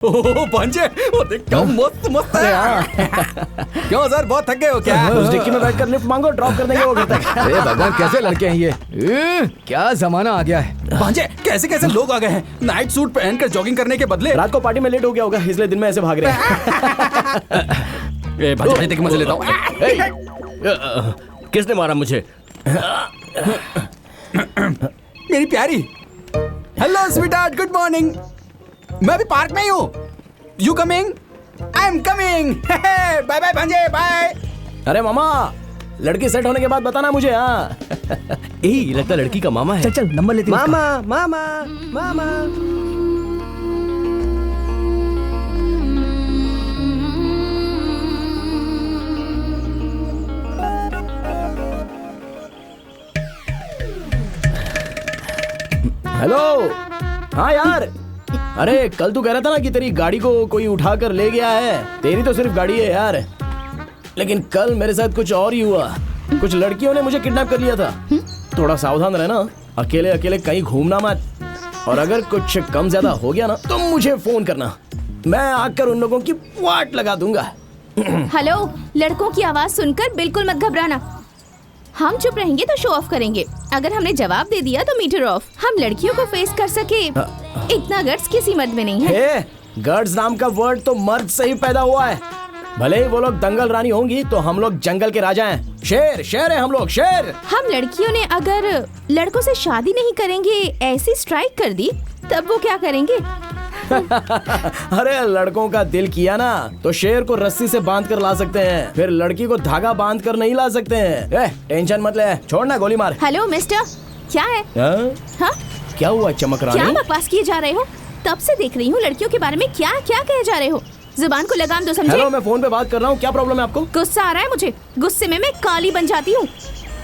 ओह भांजे, वो देख क्या मस्त मस्त है यार। क्यों सर, बहुत थक गए हो क्या? उस डिक्की में बैठकर लिफ्ट मांगो, ड्रॉप कर देंगे वो घर तक। अरे भगवान, कैसे लड़के हैं ये? क्या जमाना आ गया है भांजे। कैसे कैसे लोग आ गए हैं नाइट सूट पहनकर जॉगिंग करने के बदले। रात को पार्टी में लेट हो गया होगा, इसलिए दिन में ऐसे भाग रहे हैं। भांजे देख मजे लेता हूँ। किसने मारा मुझे? मेरी प्यारी। Hello sweetheart, good morning. मैं भी पार्क में ही हूँ। You coming? I am coming. Bye bye भांजे, बाय। अरे मामा, लड़की सेट होने के बाद बताना मुझे। हाँ यही लगता लड़की का मामा है। चल चल नंबर लेते हैं मामा मामा मामा। हेलो। हाँ यार, अरे कल तू कह रहा था ना कि तेरी गाड़ी को कोई उठा कर ले गया है। तेरी तो सिर्फ गाड़ी है यार, लेकिन कल मेरे साथ कुछ और ही हुआ। कुछ लड़कियों ने मुझे किडनैप कर लिया था। थोड़ा सावधान रहना, अकेले अकेले कहीं घूमना मत। और अगर कुछ कम ज्यादा हो गया ना तो मुझे फोन करना, मैं आकर उन लोगों की वाट लगा दूंगा। हेलो, लड़कों की आवाज सुनकर बिल्कुल मत घबराना। हम चुप रहेंगे तो शो ऑफ करेंगे, अगर हमने जवाब दे दिया तो मीटर ऑफ। हम लड़कियों को फेस कर सके इतना गट्स किसी मर्द में नहीं है। गट्स नाम का वर्ड तो मर्द से ही पैदा हुआ है। भले ही वो लोग दंगल रानी होंगी तो हम लोग जंगल के राजा हैं। शेर शेर है हम लोग, शेर। हम लड़कियों ने अगर लड़कों से शादी नहीं करेंगे ऐसी स्ट्राइक कर दी, तब वो क्या करेंगे? अरे लड़कों का दिल किया ना तो शेर को रस्सी से बांध कर ला सकते हैं, फिर लड़की को धागा बांध कर नहीं ला सकते हैं। टेंशन मत ले, छोड़ना, गोली मार। हेलो मिस्टर, क्या है? हाँ? क्या हुआ चमक रानी? क्या बकवास किए जा रहे हो? तब से देख रही हूँ लड़कियों के बारे में क्या क्या कहे जा रहे हो। जुबान को लगाम दो, समझे? हेलो, मैं फोन पे बात कर रहा हूँ, क्या प्रॉब्लम है आपको? गुस्सा आ रहा है मुझे, गुस्से में मैं काली बन जाती हूँ।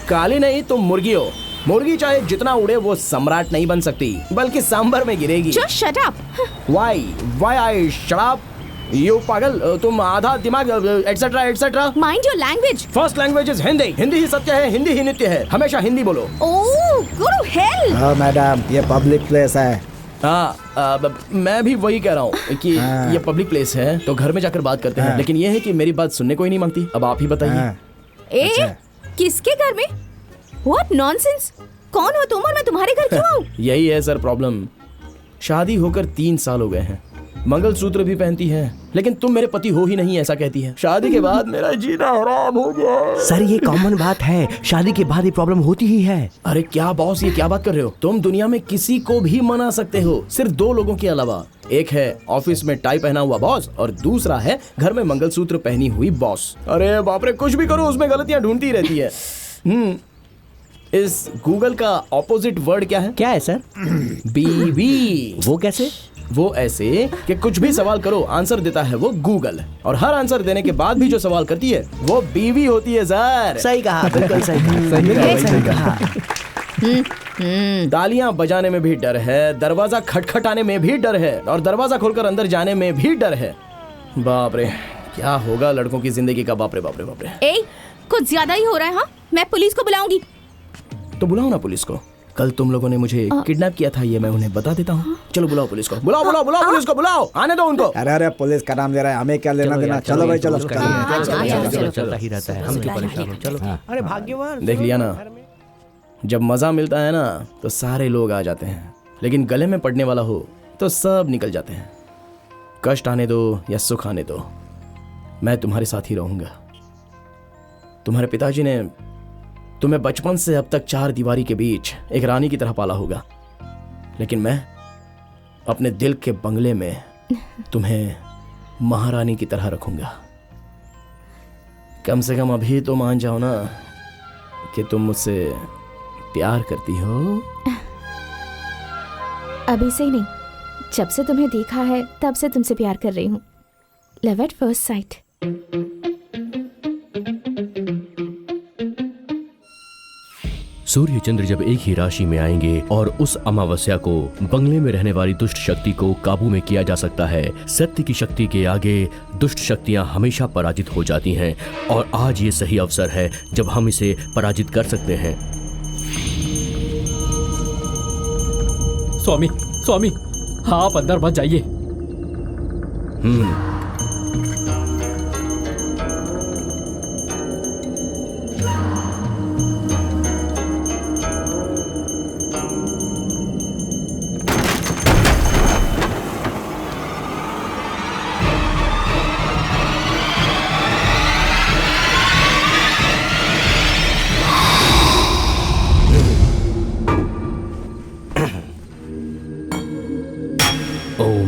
काली नहीं, तुम मुर्गी हो। मुर्गी चाहे जितना उड़े वो सम्राट नहीं बन सकती, बल्कि सांभर में गिरेगी। Just shut up. Why I shut up? You पागल, तुम आधा दिमाग etcetera etcetera. Mind your language. First language is Hindi. Hindi ही सत्य है, हिंदी ही नित्य है, हमेशा हिंदी बोलो। Oh, go to hell. हाँ मैडम, ये पब्लिक प्लेस है। हाँ, मैं भी वही कह रहा हूँ कि ये पब्लिक प्लेस है तो घर में जाकर बात करते हैं। लेकिन ये है कि मेरी बात सुनने को ही नहीं मांगती। अब आप ही बताइए। किसके घर में? What nonsense? कौन हो तुम और मैं तुम्हारे घर क्यों आऊं? यही है सर प्रॉब्लम। शादी होकर 3 साल हो गए हैं, मंगलसूत्र भी पहनती है, लेकिन तुम मेरे पति हो ही नहीं ऐसा कहती है। शादी के बाद मेरा जीना हराम हो गया। सर ये कॉमन बात है, शादी के बाद ये प्रॉब्लम होती ही है। अरे क्या बॉस, ये क्या बात कर रहे हो? तुम दुनिया में किसी को भी मना सकते हो, सिर्फ 2 लोगों के अलावा। एक है ऑफिस में टाई पहना हुआ बॉस और दूसरा है घर में मंगलसूत्र पहनी हुई बॉस। अरे बाप रे, कुछ भी करो उसमें गलतियां ढूंढती रहती है। इस गूगल का ऑपोजिट वर्ड क्या है? क्या है सर? बीवी। वो कैसे? वो ऐसे कि कुछ भी सवाल करो आंसर देता है वो गूगल, और हर आंसर देने के बाद भी जो सवाल करती है वो बीवी होती है सर। सही कहा, बिल्कुल सही कहा। तालियां बजाने में भी डर है, दरवाजा खटखटाने में भी डर है, और दरवाजा खोलकर अंदर जाने में भी डर है। बाप रे, क्या होगा लड़कों की जिंदगी का। बाप रे बाप रे बाप रे। कुछ ज्यादा ही हो रहा है। हाँ, मैं पुलिस को बुलाऊंगी। तो बुलाओ ना पुलिस को। कल तुम लोगों ने मुझे किडनैप किया था, ये मैं उन्हें बता देता हूँ। चलो बुलाओ पुलिस को, बुलाओ बुलाओ बुलाओ पुलिस को, बुलाओ, आने दो उनको। अरे अरे, पुलिस का नाम ले रहा है, हमें क्या लेना देना। चलो भाई चलो। चलता ही रहता है, हम क्यों परेशान हो? चलो। अरे भाग्यवान। देख लिया ना, जब मजा मिलता है ना तो सारे लोग आ जाते हैं, लेकिन गले में पड़ने वाला हो तो सब निकल जाते हैं। कष्ट आने दो या सुख आने दो, मैं तुम्हारे साथ ही रहूंगा। तुम्हारे पिताजी ने तुम्हें बचपन से अब तक 4 दीवारी के बीच एक रानी की तरह पाला होगा, लेकिन मैं अपने दिल के बंगले में तुम्हें महारानी की तरह रखूंगा। कम से कम अभी तो मान जाओ ना कि तुम मुझसे प्यार करती हो। अभी से ही नहीं, जब से तुम्हें देखा है तब से तुमसे प्यार कर रही हूँ। Love at first sight. सूर्य चंद्र जब एक ही राशि में आएंगे और उस अमावस्या को बंगले में रहने वाली दुष्ट शक्ति को काबू में किया जा सकता है। सत्य की शक्ति के आगे दुष्ट शक्तियां हमेशा पराजित हो जाती हैं, और आज ये सही अवसर है जब हम इसे पराजित कर सकते हैं। स्वामी, स्वामी, आप अंदर मत जाइए। ओम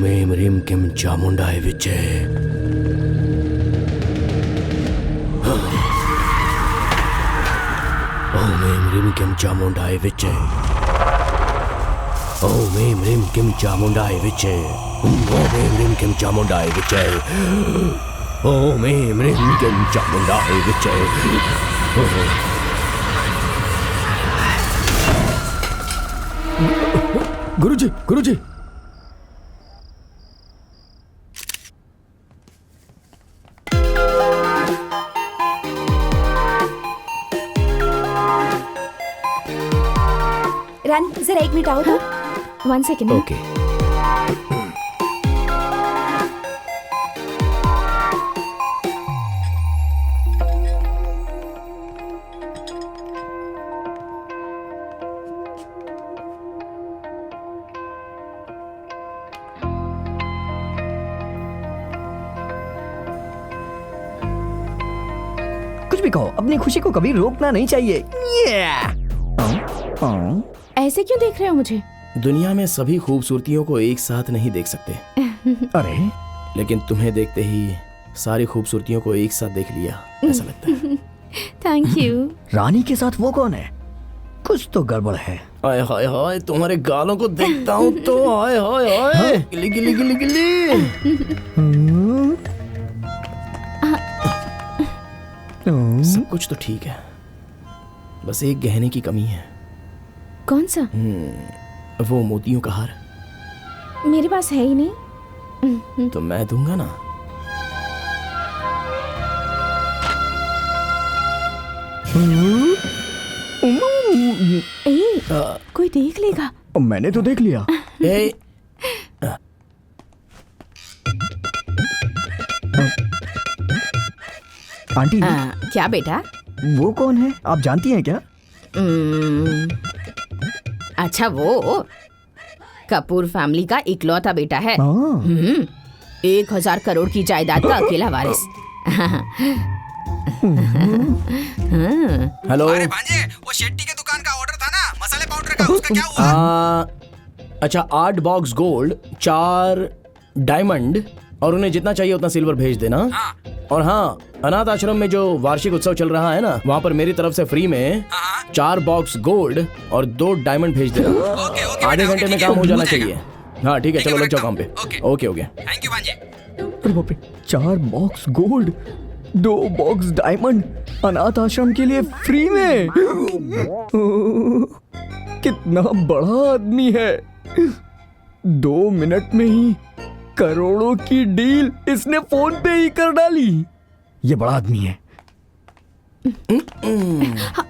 ऐं ह्रीं क्लीं चामुंडाय विचे। ओम ऐं ह्रीं क्लीं चामुंडाय विचे। ओम ऐं ह्रीं क्लीं चामुंडाय विचे। ओम ऐं ह्रीं क्लीं चामुंडाय विचे। ओम ऐं ह्रीं क्लीं चामुंडाय विचे। गुरुजी, गुरुजी। रानी जरा 1 मिनट आओ तो। 1 सेकेंड। ओके। कुछ भी कहो, अपनी खुशी को कभी रोकना नहीं चाहिए। ऐसे क्यों देख रहे हो मुझे? दुनिया में सभी खूबसूरतियों को एक साथ नहीं देख सकते, अरे लेकिन तुम्हें देखते ही सारी खूबसूरतियों को एक साथ देख लिया ऐसा लगता है। Thank you. रानी के साथ वो कौन है? कुछ तो गड़बड़ है। हाय हाय हाय, तुम्हारे गालों को देखता हूँ तो हाय हाय हाय, गिली गिली गिली गिली। सब कुछ तो ठीक है, बस एक गहने की कमी है। कौन सा? वो मोतियों का हार। मेरे पास है ही नहीं। तो मैं दूंगा ना। कोई देख लेगा। मैंने तो देख लिया। ए, आंटी क्या बेटा? वो कौन है, आप जानती हैं क्या? अच्छा, वो कपूर फैमिली का इकलौता बेटा है। 1000 करोड़ की जायदाद का अकेला वारिस। हेलो। अरे भांजे, वो शेट्टी के दुकान का ऑर्डर था ना, मसाले पाउडर का, उसका क्या हुआ? अच्छा, 8 बॉक्स गोल्ड, 4 डायमंड और उन्हें जितना चाहिए उतना सिल्वर भेज देना। हाँ। और हाँ, अनाथ आश्रम में जो वार्षिक उत्सव चल रहा है ना, वहाँ पर मेरी तरफ से फ्री में 4 बॉक्स गोल्ड और 2 डायमंड भेज देना। ओके, ओके, आधे बेटा, घंटे ओके, में ठीक काम है, हो जाना हो जाएगा। चाहिए। हाँ ठीक है, चलो लग जाओ काम पे। Okay okay. थैंक यू भांजे। अरे बाप रे, 4 बॉक्स गोल्ड, 2 बॉक्स डायमंड, अनाथ आश्रम के लिए फ्री में। कितना बड़ा आदमी है। 2 मिनट में ही करोड़ों की डील इसने फोन पे ही कर डाली। ये बड़ा आदमी है।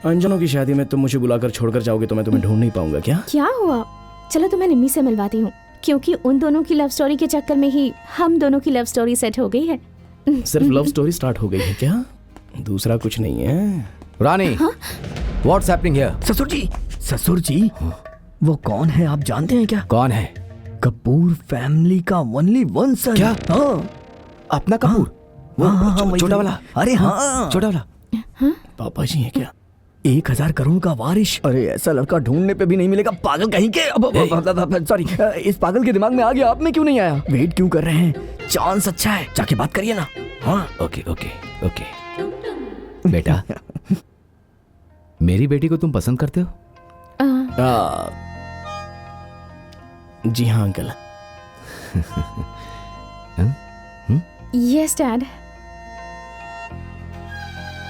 अंजनों की शादी में तुम मुझे बुलाकर छोड़कर जाओगे तो मैं तुम्हें ढूंढ नहीं पाऊंगा क्या? क्या हुआ? चलो तो मैं निम्मी से मिलवाती हूँ, क्योंकि उन दोनों की लव स्टोरी के चक्कर में ही हम दोनों की लव स्टोरी सेट हो गई है। सिर्फ लव स्टोरी स्टार्ट हो गई है क्या? दूसरा कुछ नहीं है? रानी, व्हाट्स हैपनिंग हियर? ससुर जी, वो कौन है आप जानते हैं क्या? कौन है? कपूर फैमिली का ओनली वन सन। क्या? हाँ, अपना कपूर? वो छोटा वाला? अरे हाँ, छोटा वाला? पापा जी है क्या? 1000 करोड़ का वारिश। अरे ऐसा लड़का ढूंढने पे भी नहीं मिलेगा, पागल कहीं के। सॉरी, इस पागल के दिमाग में आ गया, आप में क्यों नहीं आया? वेट क्यों कर रहे हैं? चांस अच्छा है, जाके बात करिए ना। हाँ ओके ओके ओके। बेटा, मेरी बेटी को तुम पसंद करते हो? जी हाँ अंकल। Yes dad.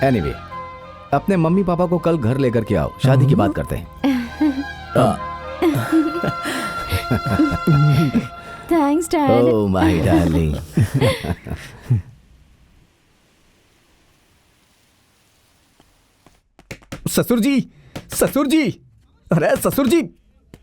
एनीवे, अपने मम्मी पापा को कल घर लेकर के आओ, शादी की बात करते हैं। Thanks dad. Oh my darling. ससुर जी, अरे ससुर जी।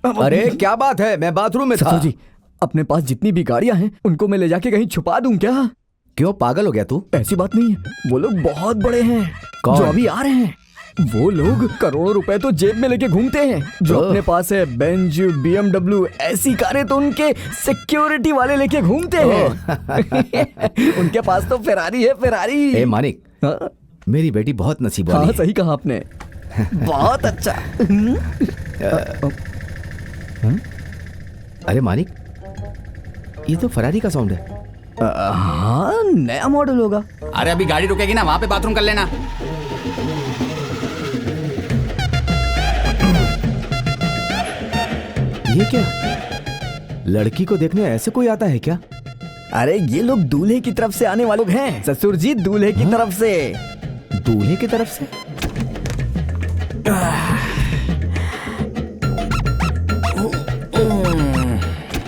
अरे क्या बात है, मैं बाथरूम में था। ससुर जी, अपने पास जितनी भी गाड़ियां हैं उनको मैं ले जाके कहीं छुपा दूं क्या? क्यों पागल हो गया तू? ऐसी बात नहीं है, वो लोग बहुत बड़े हैं कौन? जो अभी आ रहे हैं। वो लोग करोड़ों रुपए तो जेब में लेके घूमते हैं। जो अपने पास है बेंज, BMW, ऐसी कारें तो उनके सिक्योरिटी वाले लेके घूमते हैं। उनके पास तो फेरारी है, फेरारी। ए मानिक, हाँ? मेरी बेटी बहुत नसीब वाली हाँ, है। सही कहा आपने। बहुत अच्छा। अरे मानिक, ये तो फरारी का साउंड है। हाँ, नया मॉडल होगा। अरे अभी गाड़ी रुकेगी ना, वहाँ पे बाथरूम कर लेना। ये क्या? लड़की को देखने ऐसे कोई आता है क्या? अरे ये लोग दूल्हे की तरफ से आने वाले लोग हैं ससुर जी, दूल्हे की तरफ से। दूल्हे की तरफ से?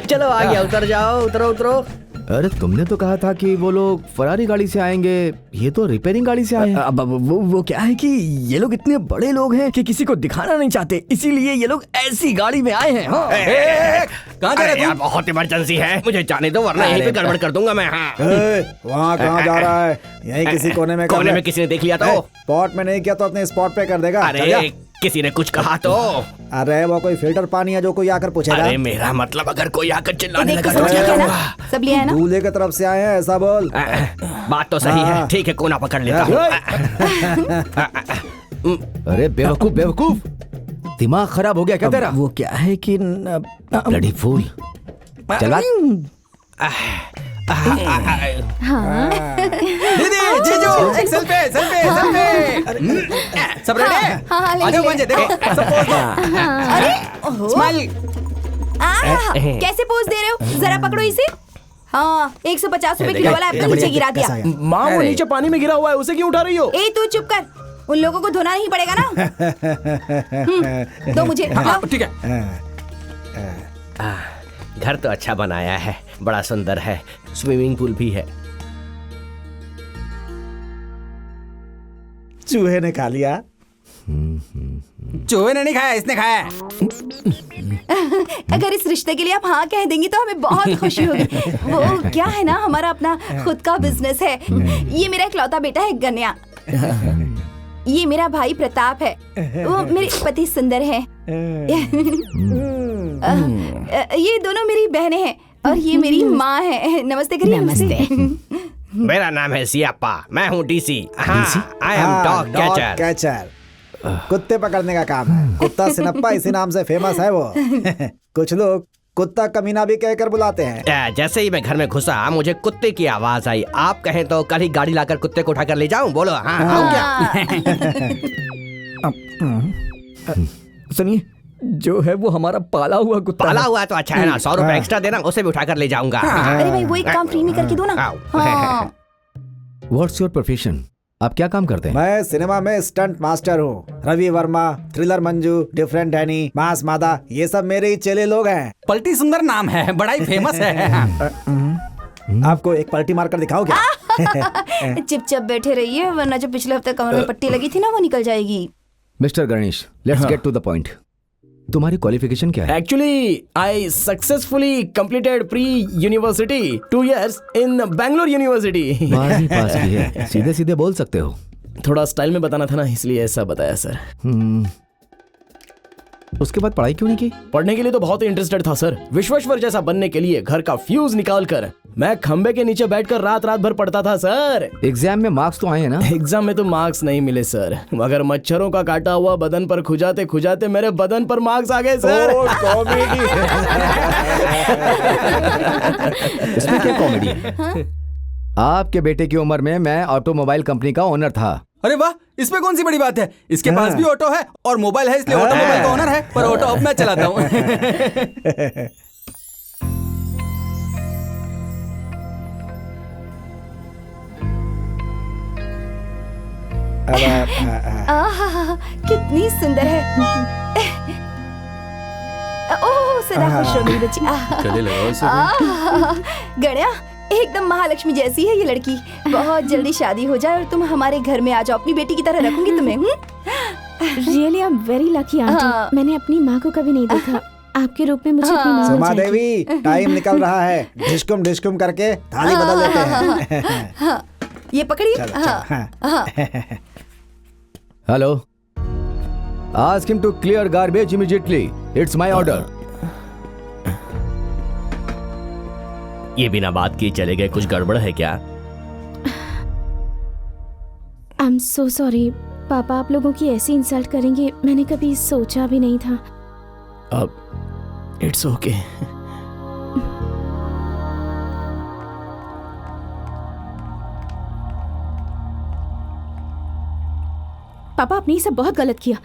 चलो आ गया, उतर जाओ, उतरो उतरो। अरे तुमने तो कहा था कि वो लोग फरारी गाड़ी से आएंगे, ये तो रिपेयरिंग गाड़ी से आए हैं। अब वो क्या है कि ये लोग इतने बड़े लोग हैं कि किसी को दिखाना नहीं चाहते, इसीलिए ये लोग ऐसी गाड़ी में आए हैं। हाँ। कहाँ जा रहे यार तू? बहुत इमरजेंसी है, मुझे जाने दो वरना यहीं पे गड़बड़ कर दूंगा मैं। हाँ वहाँ कहाँ जा रहा है? यहीं किसी कोने में कर कोने ले। में किसी ने देख लिया तो? स्पॉट में नहीं किया तो अपने स्पॉट पे कर देगा। चल जा। अरे किसी ने कुछ कहा तो? अरे वो कोई फिल्टर पानी है जो कोई आकर पूछेगा। अरे मेरा मतलब अगर कोई आकर चिल्लाने देख लगा तो तो समझ क्या गया करूंगा? ना, सब लिया है ना। दूल्हे की तरफ से आए हैं, ऐसा बोल। बात तो सही है, हाँ। ठीक है कोना पकड़ लेता हूँ। अरे बेवकूफ बेवकूफ, दिमाग खराब हो गया क्या तेरा? वो क्या है कि ब्लडी फूल। चल बात। दीदी, जीजू, एक सेल्फी, सेल्फी, सेल्फी। सब रेडी? हाँ, ले आ जाओ ले। भांजे, देखो, सब पोज दो। अरे ओहो, स्माइल। कैसे पोज दे रहे हो? जरा पकड़ो इसे। हाँ, 150 रुपए किलो वाला आपका नीचे गिरा दिया। माँ वो नीचे पानी में गिरा हुआ है, उसे क्यों उठा रही हो? ए तू चुप कर, उन लोगों को धोना नहीं पड़ेगा ना। दो मुझे। हाँ, ठीक है। घर तो अच्छा बनाया है, बड़ा सुंदर है, स्विमिंग पूल भी है। चूहे ने खा लिया। चूहे ने नहीं खाया, इसने खाया है। अगर इस रिश्ते के लिए आप हाँ कह देंगी तो हमें बहुत खुशी होगी। वो क्या है ना, हमारा अपना खुद का बिजनेस है। ये मेरा इकलौता बेटा है गन्या। ये मेरा भाई प्रताप है। वो मेरे पति सुंदर है। ये दोनों मेरी बहनें हैं और ये मेरी माँ है। नमस्ते करिए। नमस्ते। मेरा नाम है सियाप्पा, मैं हूँ DC. I am dog dog catcher. Catcher, कुत्ते पकड़ने का काम है। कुत्ता सिनप्पा इसी नाम से फेमस है वो। कुछ लोग कुत्ता कमीना भी कहकर बुलाते हैं। जैसे ही मैं घर में घुसा मुझे कुत्ते की आवाज आई। आप कहें तो कल ही गाड़ी लाकर कुत्ते को उठाकर ले जाऊं? बोलो हाँ आऊं क्या? सुनिए, जो है वो हमारा पाला हुआ कुत्ता पाला है। हुआ है तो अच्छा है ना, 100 रुपए एक्स्ट्रा देना, उसे भी उठाकर ले जाऊंगा। अरे भाई वो एक काम फ्री में करके दो ना। हाँ। What's your profession? आप क्या काम करते हैं? मैं सिनेमा में स्टंट मास्टर हूँ। Ravi Varma, thriller Manju, different Danny, mass Mada, ये सब मेरे ही चेले लोग हैं। पलटी सुंदर नाम है, बड़ा ही फेमस है। आपको एक पलटी मारकर दिखाओ क्या? चुपचाप बैठे रहिए वरना जो पिछले हफ्ते कमर में पट्टी लगी थी ना वो निकल जाएगी। Mister Ganesh, let's get to the point. तुम्हारी क्वालिफिकेशन क्या है? Actually, I successfully completed pre-university 2 years in Bangalore University. 12वीं पास की है, सीधे सीधे बोल सकते हो। थोड़ा स्टाइल में बताना था ना, इसलिए ऐसा बताया सर। उसके बाद पढ़ाई क्यों नहीं की? पढ़ने के लिए तो बहुत इंटरेस्टेड था सर। विश्वेश्वर जैसा बनने के लिए घर का फ्यूज निकाल कर मैं खंबे के नीचे बैठकर रात रात भर पढ़ता था सर। एग्जाम में मार्क्स तो आए हैं ना? एग्जाम में तो मार्क्स नहीं मिले सर, मगर मच्छरों का काटा हुआ बदन पर खुजाते खुजाते मेरे बदन पर मार्क्स आ गए सर। इसमें क्या कॉमेडी है? आपके बेटे की उम्र में मैं ऑटोमोबाइल कंपनी का ओनर था। अरे वाह, इसमें कौन सी बड़ी बात है? इसके पास भी ऑटो है और मोबाइल है, इसलिए ऑटोमोबाइल का ओनर है, पर ऑटो अब मैं चलाता हूँ। आहा, कितनी सुंदर है। ओह सदा खुश रहो मेरी बच्ची। गले लगाओ इसे। गण्या एकदम महालक्ष्मी जैसी है ये लड़की। बहुत जल्दी शादी हो जाए और तुम हमारे घर में आ जाओ। अपनी बेटी की तरह रखूंगी तुम्हें। Really I am very lucky aunty. मैंने अपनी माँ को कभी नहीं देखा। आपके रूप में मुझे अपनी माँ सुमा मिल जाएगी। देवी, टाइम निकल रहा है। ढिशकुम करके थाली बदल लेते हैं। हाँ, ये पकड़िए। चलो, हाँ, हाँ। हाँ। Hello, ask him to clear garbage immediately, it's my order. ये बिना बात किए चले गए, कुछ गड़बड़ है क्या? आई एम सो सॉरी पापा, आप लोगों की ऐसी इंसल्ट करेंगे मैंने कभी सोचा भी नहीं था। अब इट्स ओके। पापा आपने ये सब बहुत गलत किया।